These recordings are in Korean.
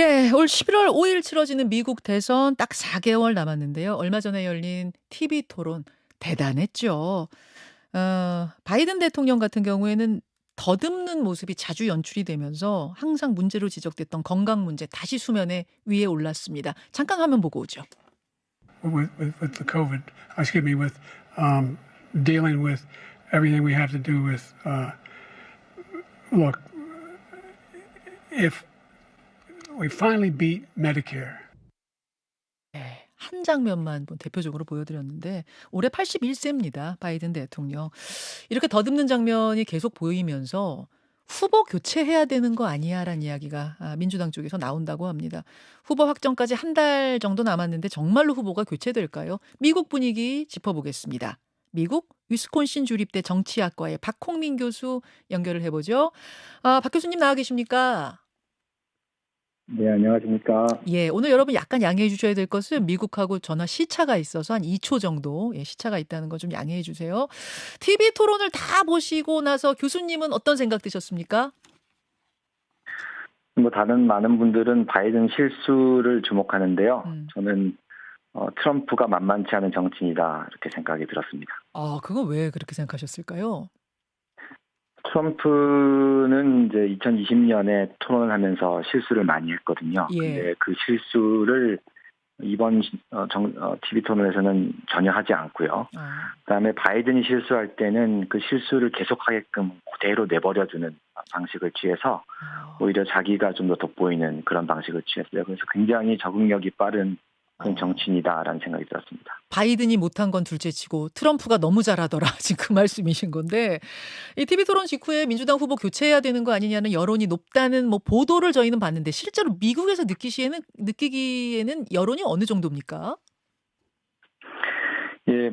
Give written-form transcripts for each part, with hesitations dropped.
네. 올 11월 5일 치러지는 미국 대선 딱 4개월 남았는데요. 얼마 전에 열린 TV 토론 대단했죠. 바이든 대통령 같은 경우에는 더듬는 모습이 자주 연출이 되면서 항상 문제로 지적됐던 건강 문제 다시 수면에 위에 올랐습니다. 잠깐 화면 보고 오죠. with the COVID, excuse me, with dealing with everything we have to do with, look, if we finally beat Medicare. 네. 한 장면만 뭐 대표적으로 보여드렸는데 올해 81세입니다. 바이든 대통령. 이렇게 더듬는 장면이 계속 보이면서 "후보 교체해야 되는 거 아니야?"라는 이야기가 민주당 쪽에서 나온다고 합니다. 후보 확정까지 한 달 정도 남았는데 정말로 후보가 교체될까요? 미국 분위기 짚어보겠습니다. 미국 위스콘신 주립대 정치학과의 박홍민 교수 연결을 해 보죠. 박 교수님 나와 계십니까? 네, 안녕하십니까. 예. 오늘 여러분 약간 양해해 주셔야 될 것은 미국하고 전화 시차가 있어서 한 2초 정도 시차가 있다는 거 좀 양해해 주세요. TV 토론을 다 보시고 나서 교수님은 어떤 생각 드셨습니까? 뭐 다른 많은 분들은 바이든 실수를 주목하는데요. 음. 저는 트럼프가 만만치 않은 정치인이다 이렇게 생각이 들었습니다. 그건 왜 그렇게 생각하셨을까요? 트럼프는 이제 2020년에 토론을 하면서 실수를 많이 했거든요. 예. 근데 그 실수를 이번 TV 토론에서는 전혀 하지 않고요. 그다음에 바이든이 실수할 때는 그 실수를 계속하게끔 그대로 내버려두는 방식을 취해서 오히려 자기가 좀 더 돋보이는 그런 방식을 취했어요. 그래서 굉장히 적응력이 빠른 그런 정치인이다라는 생각이 들었습니다. 바이든이 못한 건 둘째치고 트럼프가 너무 잘하더라. 지금 그 말씀이신 건데 이 TV 토론 직후에 민주당 후보 교체해야 되는 거 아니냐는 여론이 높다는 뭐 보도를 저희는 봤는데 실제로 미국에서 느끼기에는 여론이 어느 정도입니까? 예,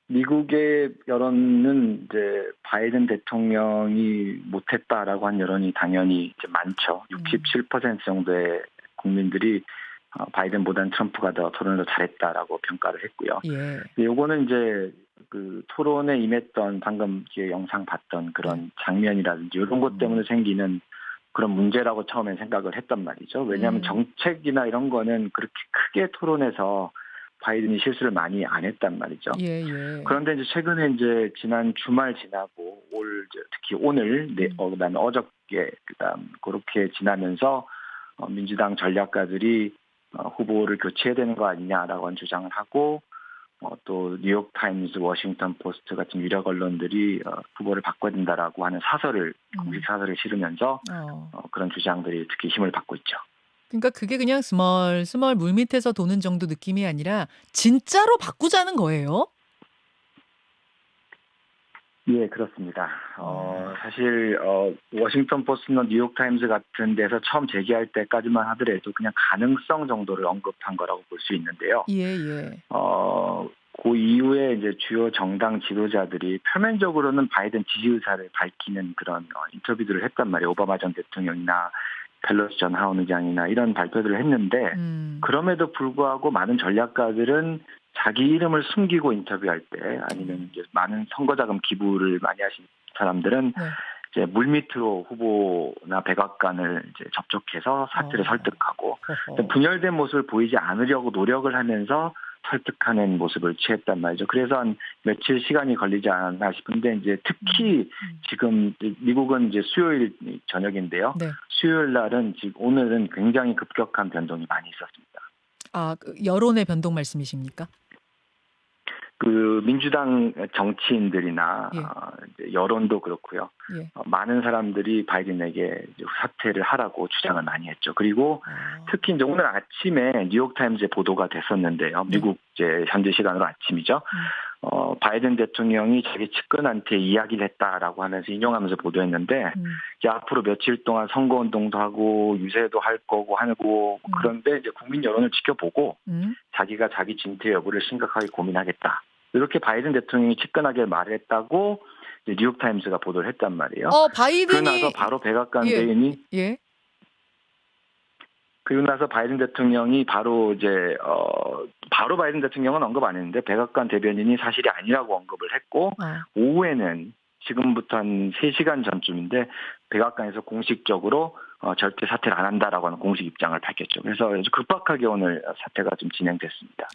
미국의 여론은 이제 바이든 대통령이 못했다라고 한 여론이 당연히 이제 많죠. 67% 정도의 국민들이 바이든보다는 트럼프가 더 토론을 더 잘했다라고 평가를 했고요. 예. 요거는 이제 그 토론에 임했던 방금 이제 영상 봤던 그런 장면이라든지 이런 것 때문에 생기는 그런 문제라고 처음엔 생각을 했단 말이죠. 왜냐하면 정책이나 이런 거는 그렇게 크게 토론해서 바이든이 실수를 많이 안 했단 말이죠. 예, 예. 그런데 이제 최근에 이제 지난 주말 지나고 특히 오늘, 그다음에 어저께, 그다음 그렇게 지나면서 민주당 전략가들이 후보를 교체해야 되는 거 아니냐라고 하는 주장을 하고 또 뉴욕 타임즈, 워싱턴 포스트 같은 유력 언론들이 후보를 바꿔야 된다라고 하는 공식 사설을 실으면서 그런 주장들이 특히 힘을 받고 있죠. 그러니까 그게 그냥 스멀스멀 물밑에서 도는 정도 느낌이 아니라 진짜로 바꾸자는 거예요? 예, 그렇습니다. 사실 워싱턴 포스트나 뉴욕 타임즈 같은 데서 처음 제기할 때까지만 하더라도 그냥 가능성 정도를 언급한 거라고 볼 수 있는데요. 예, 예. 그 이후에 이제 주요 정당 지도자들이 표면적으로는 바이든 지지 의사를 밝히는 그런 인터뷰들을 했단 말이에요. 오바마 전 대통령이나 펠로시 전 하원의장이나 이런 발표들을 했는데 그럼에도 불구하고 많은 전략가들은 자기 이름을 숨기고 인터뷰할 때 아니면 이제 많은 선거자금 기부를 많이 하신 사람들은 이제 물밑으로 후보나 백악관을 이제 접촉해서 사퇴를 설득하고 분열된 모습을 보이지 않으려고 노력을 하면서 설득하는 모습을 취했단 말이죠. 그래서 한 며칠 시간이 걸리지 않았나 싶은데 이제 특히 지금 미국은 이제 수요일 저녁인데요. 네. 수요일 날은 지금 오늘은 굉장히 급격한 변동이 많이 있었습니다. 그 여론의 변동 말씀이십니까? 그 민주당 정치인들이나 이제 여론도 그렇고요. 예. 많은 사람들이 바이든에게 이제 사퇴를 하라고 주장을 많이 했죠. 그리고 특히 이제 오늘 아침에 뉴욕 타임즈에 보도가 됐었는데요. 미국 이제 현지 시간으로 아침이죠. 바이든 대통령이 자기 측근한테 이야기를 했다라고 하면서 인용하면서 보도했는데 이제 앞으로 며칠 동안 선거운동도 하고 유세도 할 거고 하고 그런데 이제 국민 여론을 지켜보고 자기가 자기 진퇴 여부를 심각하게 고민하겠다. 이렇게 바이든 대통령이 측근하게 말했다고 이제 뉴욕 타임스가 보도를 했단 말이에요. 바이든이 그러고 나서 바로 백악관 대변인이 그리고 나서 바이든 대통령이 바로 바이든 대통령은 언급 안 했는데 백악관 대변인이 사실이 아니라고 언급을 했고 오후에는 지금부터 한 3시간 전쯤인데 백악관에서 공식적으로 절대 사퇴를 안 한다라고 하는 공식 입장을 밝혔죠. 그래서 아주 급박하게 오늘 사태가 좀 진행됐습니다.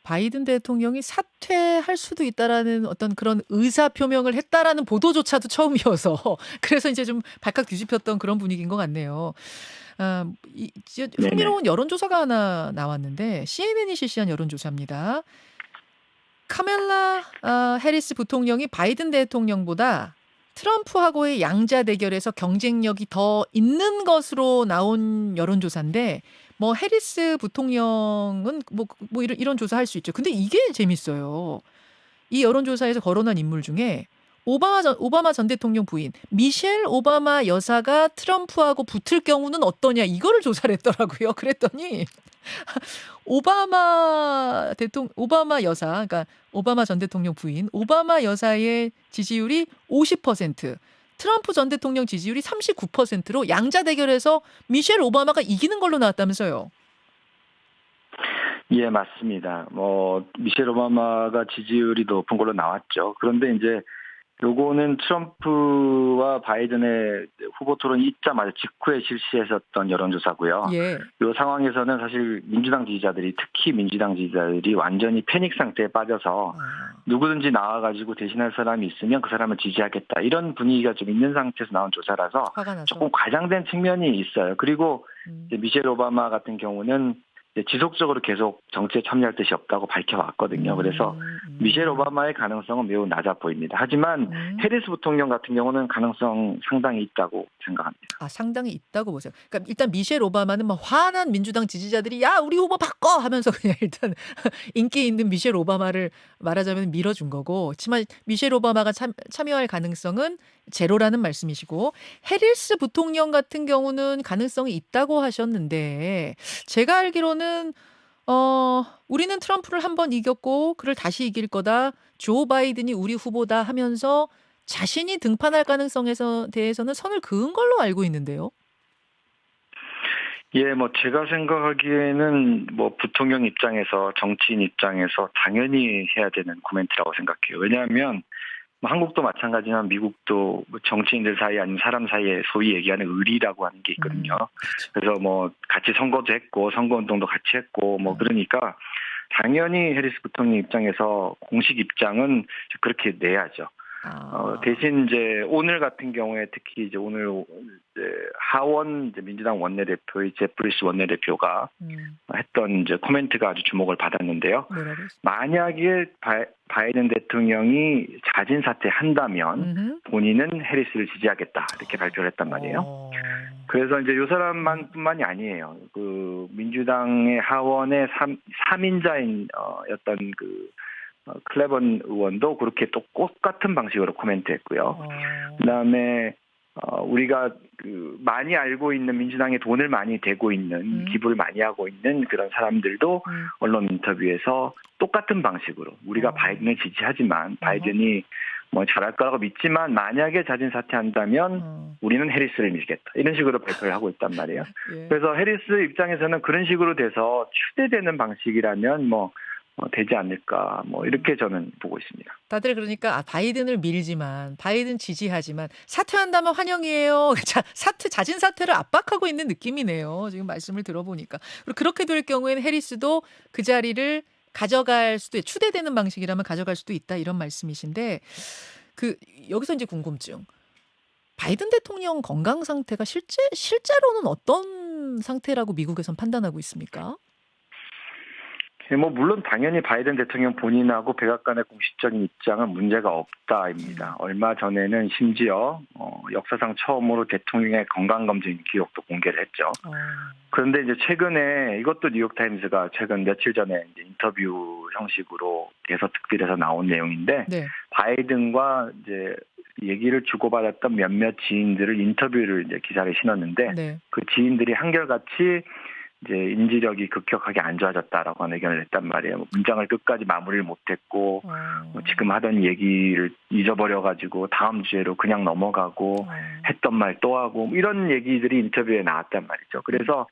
바이든 대통령이 사퇴할 수도 있다라는 어떤 그런 의사 표명을 했다라는 보도조차도 처음이어서 그래서 이제 좀 발칵 뒤집혔던 그런 분위기인 것 같네요. 이제 네네. 흥미로운 여론조사가 하나 나왔는데 CNN이 실시한 여론조사입니다. 카멜라 해리스 부통령이 바이든 대통령보다 트럼프하고의 양자 대결에서 경쟁력이 더 있는 것으로 나온 여론조사인데 뭐 해리스 부통령은 뭐 이런 조사 할 수 있죠. 근데 이게 재밌어요. 이 여론조사에서 거론한 인물 중에 오바마 전 대통령 부인 미셸 오바마 여사가 트럼프하고 붙을 경우는 어떠냐 이거를 조사를 했더라고요. 그랬더니 오바마 여사, 그러니까 오바마 전 대통령 부인 오바마 여사의 지지율이 50%, 트럼프 전 대통령 지지율이 39%로 양자 대결에서 미셸 오바마가 이기는 걸로 나왔다면서요. 예, 맞습니다. 미셸 오바마가 지지율이 높은 걸로 나왔죠. 그런데 이제 요거는 트럼프와 바이든의 후보 토론이 있자마자 직후에 실시했었던 여론조사고요. 예. 이 상황에서는 사실 민주당 지지자들이 특히 민주당 지지자들이 완전히 패닉 상태에 빠져서 누구든지 나와가지고 대신할 사람이 있으면 그 사람을 지지하겠다 이런 분위기가 좀 있는 상태에서 나온 조사라서 화가 나서. 조금 과장된 측면이 있어요. 그리고 이제 미셸 오바마 같은 경우는 이제 지속적으로 계속 정치에 참여할 뜻이 없다고 밝혀왔거든요. 그래서 미셸 오바마의 가능성은 매우 낮아 보입니다. 하지만 해리스 부통령 같은 경우는 가능성 상당히 있다고 생각합니다. 상당히 있다고 보세요. 그러니까 일단 미셸 오바마는 막 화난 민주당 지지자들이 야 우리 후보 바꿔 하면서 그냥 일단 인기 있는 미셸 오바마를 말하자면 밀어준 거고, 하지만 미셸 오바마가 참여할 가능성은 제로라는 말씀이시고, 해리스 부통령 같은 경우는 가능성이 있다고 하셨는데 제가 알기로는 우리는 트럼프를 한 번 이겼고 그를 다시 이길 거다. 조 바이든이 우리 후보다 하면서 자신이 등판할 가능성에 대해서는 선을 그은 걸로 알고 있는데요. 예, 제가 생각하기에는 부통령 입장에서 정치인 입장에서 당연히 해야 되는 코멘트라고 생각해요. 왜냐하면 한국도 마찬가지지만 미국도 정치인들 사이 아니면 사람 사이에 소위 얘기하는 의리라고 하는 게 있거든요. 그렇죠. 그래서 같이 선거도 했고 선거운동도 같이 했고 그러니까 당연히 해리스 부통령 입장에서 공식 입장은 그렇게 내야죠. 대신 이제 오늘 같은 경우에 특히 이제 오늘 하원 민주당 원내대표의 제프리스 원내대표가 했던 이제 코멘트가 아주 주목을 받았는데요. 만약에 바이든 대통령이 자진 사퇴한다면 본인은 해리스를 지지하겠다 이렇게 발표를 했단 말이에요. 그래서 이제 이 사람만뿐만이 아니에요. 그 민주당의 하원의 3인자인 였던 클레번 의원도 그렇게 또 똑같은 방식으로 코멘트했고요. 그다음에 우리가 많이 알고 있는 민주당에 돈을 많이 대고 있는 기부를 많이 하고 있는 그런 사람들도 언론 인터뷰에서 똑같은 방식으로 우리가 바이든을 지지하지만 바이든이 잘할 거라고 믿지만 만약에 자진 사퇴한다면 우리는 해리스를 밀겠다 이런 식으로 발표를 하고 있단 말이에요. 그래서 해리스 입장에서는 그런 식으로 돼서 추대되는 방식이라면 되지 않을까 이렇게 저는 보고 있습니다. 다들 그러니까 바이든을 밀지만 바이든 지지하지만 사퇴한다면 환영이에요. 자진 사퇴를 압박하고 있는 느낌이네요. 지금 말씀을 들어보니까. 그리고 그렇게 될 경우에는 해리스도 그 자리를 가져갈 수도 추대되는 방식이라면 가져갈 수도 있다 이런 말씀이신데 여기서 이제 궁금증. 바이든 대통령 건강 상태가 실제로는 어떤 상태라고 미국에선 판단하고 있습니까? 물론 당연히 바이든 대통령 본인하고 백악관의 공식적인 입장은 문제가 없다입니다. 얼마 전에는 심지어 역사상 처음으로 대통령의 건강검진 기록도 공개를 했죠. 그런데 이제 최근에 이것도 뉴욕타임스가 최근 며칠 전에 이제 인터뷰 형식으로 대서 특필해서 나온 내용인데 바이든과 이제 얘기를 주고받았던 몇몇 지인들을 인터뷰를 이제 기사를 실었는데 그 지인들이 한결같이 이제 인지력이 급격하게 안 좋아졌다라고 하는 의견을 냈단 말이에요. 문장을 끝까지 마무리를 못했고 지금 하던 얘기를 잊어버려가지고 다음 주에로 그냥 넘어가고 했던 말 또 하고 이런 얘기들이 인터뷰에 나왔단 말이죠. 그래서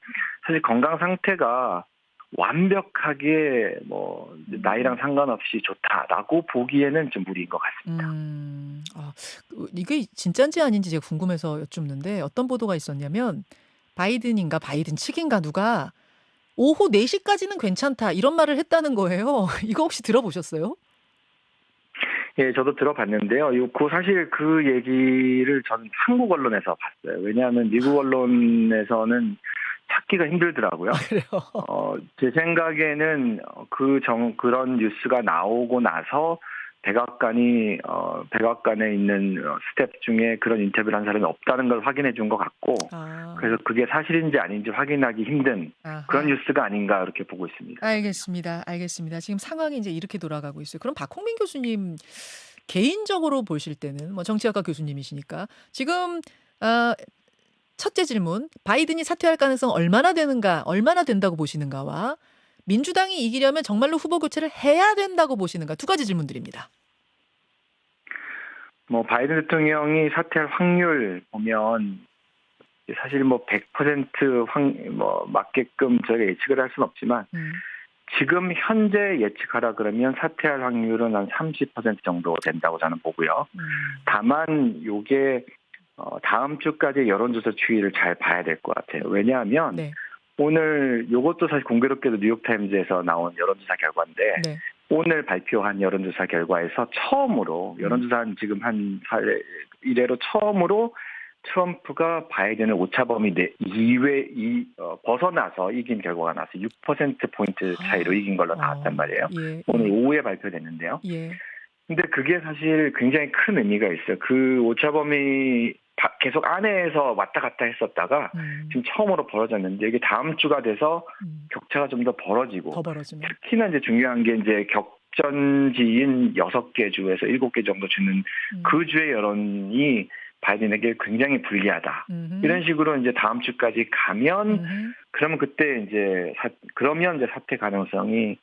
사실 건강 상태가 완벽하게 뭐 나이랑 상관없이 좋다라고 보기에는 좀 무리인 것 같습니다. 이게 진짠지 아닌지 제가 궁금해서 여쭙는데 어떤 보도가 있었냐면 바이든인가 바이든 측인가 누가 오후 4시까지는 괜찮다 이런 말을 했다는 거예요. 이거 혹시 들어보셨어요? 예, 저도 들어봤는데요. 사실 그 얘기를 전 한국 언론에서 봤어요. 왜냐하면 미국 언론에서는 찾기가 힘들더라고요. 그래요. 제 생각에는 그런 뉴스가 나오고 나서 백악관에 있는 스태프 중에 그런 인터뷰를 한 사람이 없다는 걸 확인해 준 것 같고, 그래서 그게 사실인지 아닌지 확인하기 힘든 그런 뉴스가 아닌가 이렇게 보고 있습니다. 알겠습니다. 알겠습니다. 지금 상황이 이제 이렇게 돌아가고 있어요. 그럼 박홍민 교수님 개인적으로 보실 때는 뭐 정치학과 교수님이시니까 지금 첫째 질문, 바이든이 사퇴할 가능성 얼마나 된다고 보시는가와 민주당이 이기려면 정말로 후보 교체를 해야 된다고 보시는가 두 가지 질문드립니다. 바이든 대통령이 사퇴할 확률 보면 사실 100% 맞게끔 저희가 예측을 할 수는 없지만 지금 현재 예측하라 그러면 사퇴할 확률은 한 30% 정도 된다고 저는 보고요. 다만 요게 다음 주까지 여론조사 추이를 잘 봐야 될 것 같아요. 왜냐하면 오늘 요것도 사실 공교롭게도 뉴욕타임즈에서 나온 여론조사 결과인데 오늘 발표한 여론조사 결과에서 처음으로 여론조사는 지금 한 이래로 처음으로 트럼프가 바이든을 오차범위 벗어나서 이긴 결과가 나왔어요. 6%포인트 차이로 이긴 걸로 나왔단 말이에요. 오늘 오후에 발표됐는데요. 근데 그게 사실 굉장히 큰 의미가 있어요. 그 오차범위 계속 안에서 왔다 갔다 했었다가 지금 처음으로 벌어졌는데 이게 다음 주가 돼서 격차가 좀 더 벌어지고 특히나 이제 중요한 게 이제 격전지인 6개 주에서 7개 정도 주는 그 주의 여론이 바이든에게 굉장히 불리하다. 이런 식으로 이제 다음 주까지 가면 그러면 그때 이제 사퇴 가능성이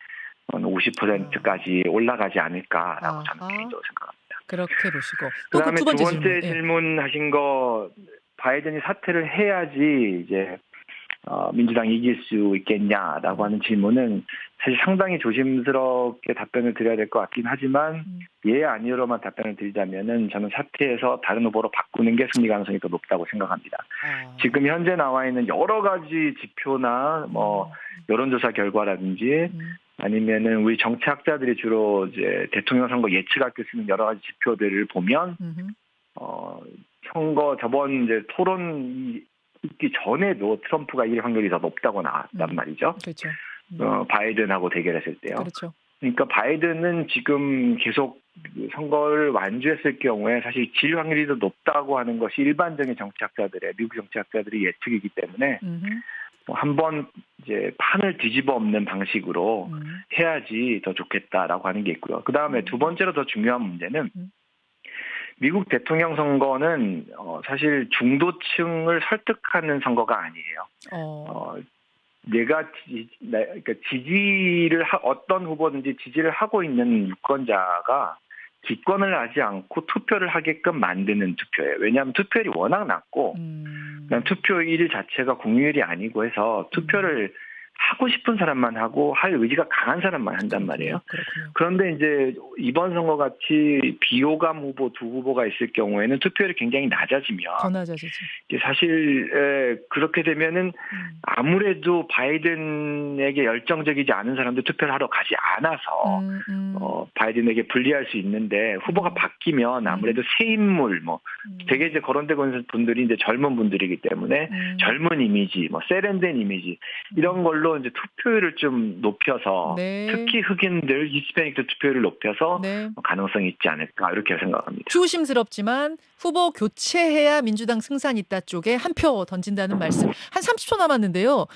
50%까지 올라가지 않을까라고 저는 개인적으로 생각합니다. 그렇게 보시고 그다음에 두 번째 질문하신 거 바이든이 사퇴를 해야지 이제 민주당이 이길 수 있겠냐라고 하는 질문은 사실 상당히 조심스럽게 답변을 드려야 될 것 같긴 하지만 예 아니요로만 답변을 드리자면은 저는 사퇴해서 다른 후보로 바꾸는 게 승리 가능성이 더 높다고 생각합니다. 지금 현재 나와 있는 여러 가지 지표나 여론조사 결과라든지 아니면은 우리 정치학자들이 주로 이제 대통령 선거 예측할 때 쓰는 여러 가지 지표들을 보면 저번 이제 토론 있기 전에도 트럼프가 이길 확률이 더 높다고 나왔단 말이죠. 그렇죠. 바이든하고 대결했을 때요. 그렇죠. 그러니까 바이든은 지금 계속 선거를 완주했을 경우에 사실 질 확률이 더 높다고 하는 것이 일반적인 미국 정치학자들의 예측이기 때문에 한번 이제 판을 뒤집어 엎는 방식으로 해야지 더 좋겠다라고 하는 게 있고요. 그 다음에 두 번째로 더 중요한 문제는 미국 대통령 선거는 사실 중도층을 설득하는 선거가 아니에요. 그러니까 어떤 후보든지 지지를 하고 있는 유권자가 기권을 하지 않고 투표를 하게끔 만드는 투표예요. 왜냐하면 투표율이 워낙 낮고 그냥 투표일 자체가 공휴일이 아니고 해서 투표를 하고 싶은 사람만 하고 할 의지가 강한 사람만 한단 말이에요. 그런데 이제 이번 선거 같이 비호감 후보 두 후보가 있을 경우에는 투표율이 굉장히 낮아지면 더 낮아지지. 사실 그렇게 되면은 아무래도 바이든에게 열정적이지 않은 사람들 투표를 하러 가지 않아서 바이든에게 불리할 수 있는데 후보가 바뀌면 아무래도 새 인물 되게 이제 거론되고 있는 분들이 이제 젊은 분들이기 때문에 젊은 이미지 세련된 이미지 이런 걸로 이제 투표율을 좀 높여서 특히 흑인들 히스패닉들 투표율을 높여서 가능성이 있지 않을까 이렇게 생각합니다. 조심스럽지만 후보 교체해야 민주당 승산 있다 쪽에 한 표 던진다는 말씀. 한 30초 남았는데요.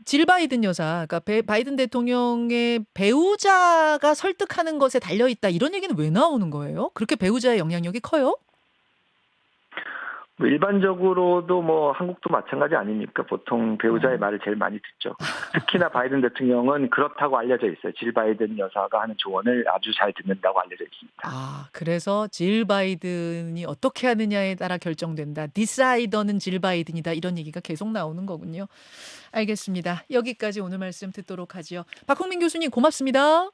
질 바이든 여사, 그러니까 바이든 대통령의 배우자가 설득하는 것에 달려 있다 이런 얘기는 왜 나오는 거예요? 그렇게 배우자의 영향력이 커요? 뭐 일반적으로도 뭐 한국도 마찬가지 아닙니까? 보통 배우자의 말을 제일 많이 듣죠. 특히나 바이든 대통령은 그렇다고 알려져 있어요. 질 바이든 여사가 하는 조언을 아주 잘 듣는다고 알려져 있습니다. 아, 그래서 질 바이든이 어떻게 하느냐에 따라 결정된다. 디사이더는 질 바이든이다. 이런 얘기가 계속 나오는 거군요. 알겠습니다. 여기까지 오늘 말씀 듣도록 하지요. 박홍민 교수님 고맙습니다.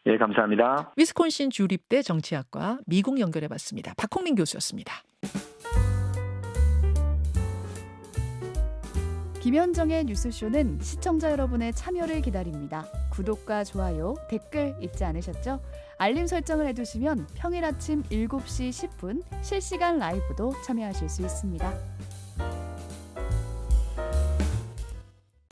예, 감사합니다. 위스콘신 주립대 정치학과 미국 연결해봤습니다. 박홍민 교수였습니다. 김현정의 뉴스쇼는 시청자 여러분의 참여를 기다립니다. 구독과 좋아요, 댓글 잊지 않으셨죠? 알림 설정을 해두시면 평일 아침 7시 10분 실시간 라이브도 참여하실 수 있습니다.